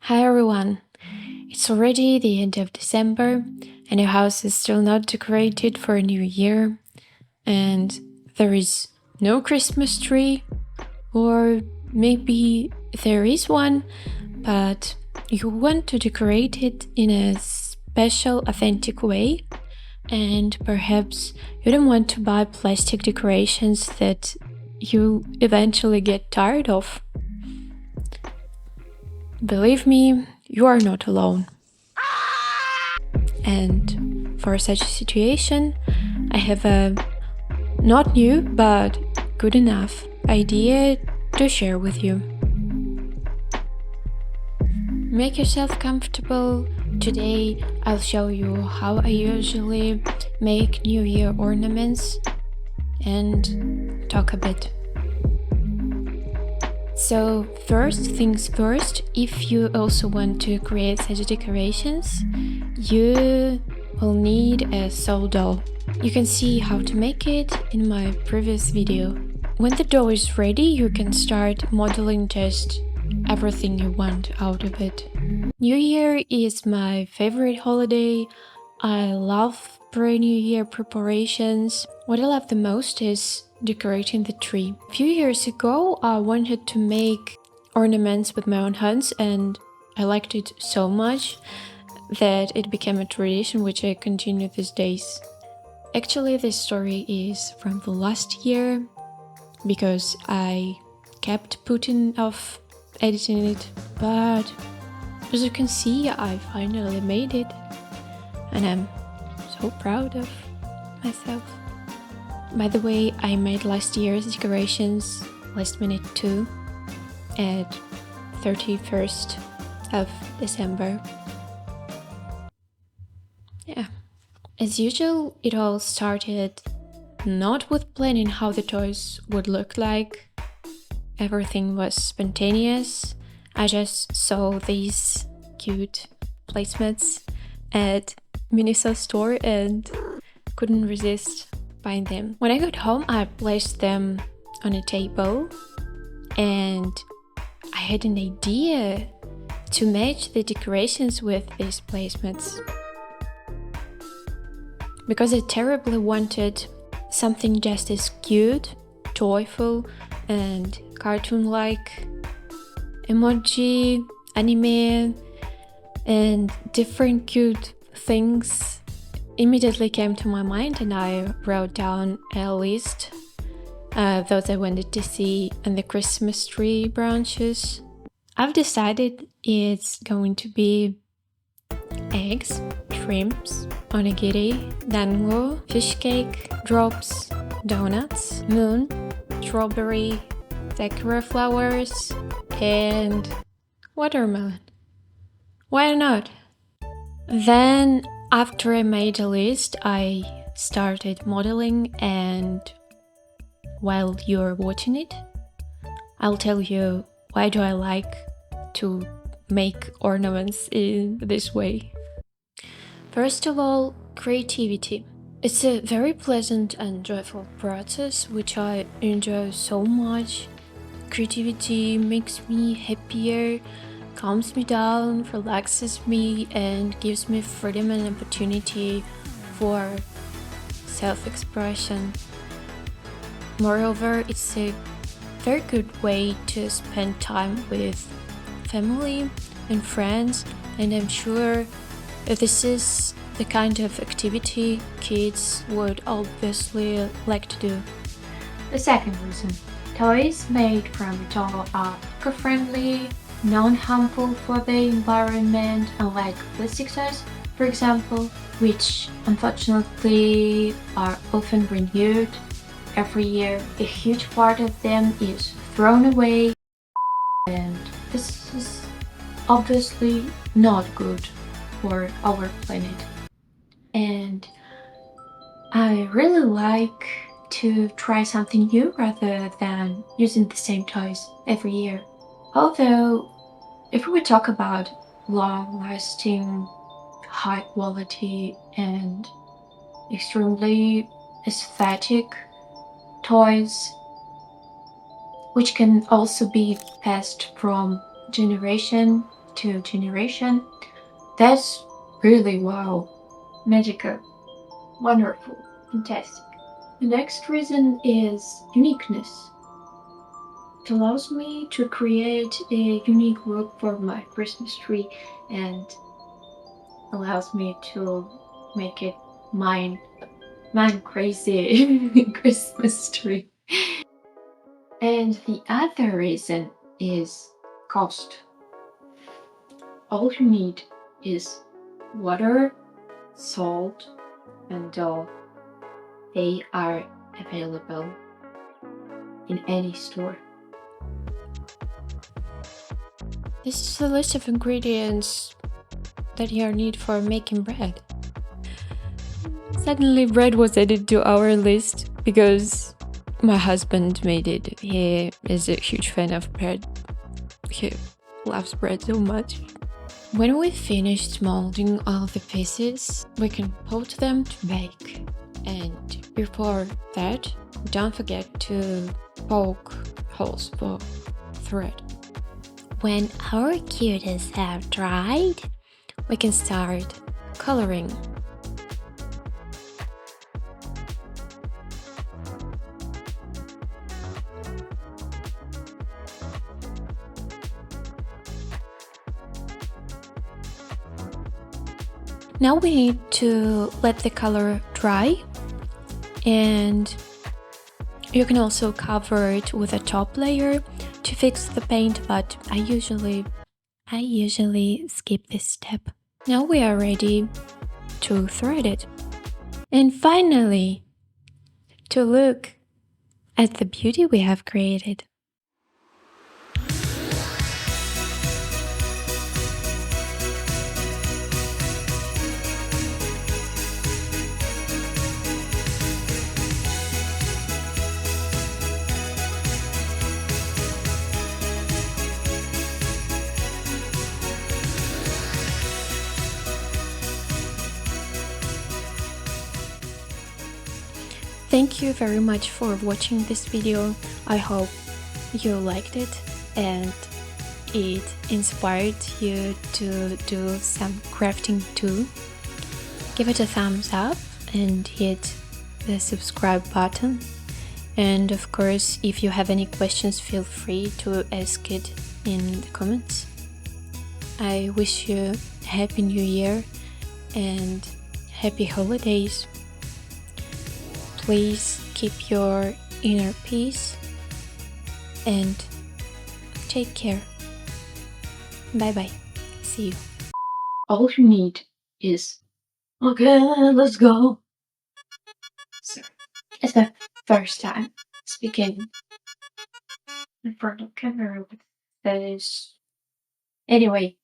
Hi everyone! It's already the end of December and your house is still not decorated for a new year, and there is no Christmas tree, or maybe there is one, but you want to decorate it in a special, authentic way, and perhaps you don't want to buy plastic decorations that you eventually get tired of. Believe me, you are not alone. And for such a situation, I have a not new but good enough idea to share with you. Make yourself comfortable. Today I'll show you how I usually make New Year ornaments and talk a bit. So first things first, if you also want to create such decorations, you will need a soul doll. You can see how to make it in my previous video. When the doll is ready, you can start modeling just everything you want out of it. New Year is my favorite holiday. I love pre-New Year preparations. What I love the most is decorating the tree. A few years ago, I wanted to make ornaments with my own hands, and I liked it so much that it became a tradition which I continue these days. Actually, this story is from the last year because I kept putting off editing it, but as you can see, I finally made it and I'm so proud of myself. By the way, I made last year's decorations last minute too, at 31st of December. Yeah. As usual, it all started not with planning how the toys would look like. Everything was spontaneous. I just saw these cute placemats at Miniso store and couldn't resist buying them. When I got home, I placed them on a table and I had an idea to match the decorations with these placemats. Because I terribly wanted something just as cute, joyful and cartoon-like. Emoji, anime, and different cute things immediately came to my mind, and I wrote down a list those I wanted to see on the Christmas tree branches. I've decided it's going to be eggs, shrimps, onigiri, dango, fish cake, drops, donuts, moon, strawberry, sakura flowers, and watermelon. Why not? Then, after I made a list, I started modeling, and while you're watching it, I'll tell you why do I like to make ornaments in this way. First of all, creativity. It's a very pleasant and joyful process which I enjoy so much. Creativity makes me happier, calms me down, relaxes me, and gives me freedom and opportunity for self-expression. Moreover, it's a very good way to spend time with family and friends, and I'm sure this is the kind of activity kids would obviously like to do. The second reason. Toys made from doll are eco-friendly, non-harmful for the environment, unlike plastic toys, for example, which unfortunately are often renewed every year. A huge part of them is thrown away, and this is obviously not good for our planet. And I really like to try something new rather than using the same toys every year. Although, if we talk about long-lasting, high-quality and extremely aesthetic toys, which can also be passed from generation to generation. That's really wow, magical, wonderful, fantastic. The next reason is uniqueness. It allows me to create a unique look for my Christmas tree and allows me to make it mine crazy Christmas tree. And the other reason is cost. All you need is water, salt, and dough. They are available in any store. This is the list of ingredients that you need for making bread. Suddenly bread was added to our list because my husband made it. He is a huge fan of bread. He loves bread so much. When we finished molding all the pieces, we can put them to bake. And before that, don't forget to poke holes for thread. When our cuties have dried, we can start coloring. Now we need to let the color dry, and you can also cover it with a top layer to fix the paint, but I usually skip this step. Now we are ready to thread it. And finally, to look at the beauty we have created. Thank you very much for watching this video. I hope you liked it and it inspired you to do some crafting too. Give it a thumbs up and hit the subscribe button. And of course, if you have any questions, feel free to ask it in the comments. I wish you a happy new year and happy holidays. Please keep your inner peace and take care. Bye bye. See you. All you need is okay, let's go. So, it's the first time speaking in front of camera with this. Anyway,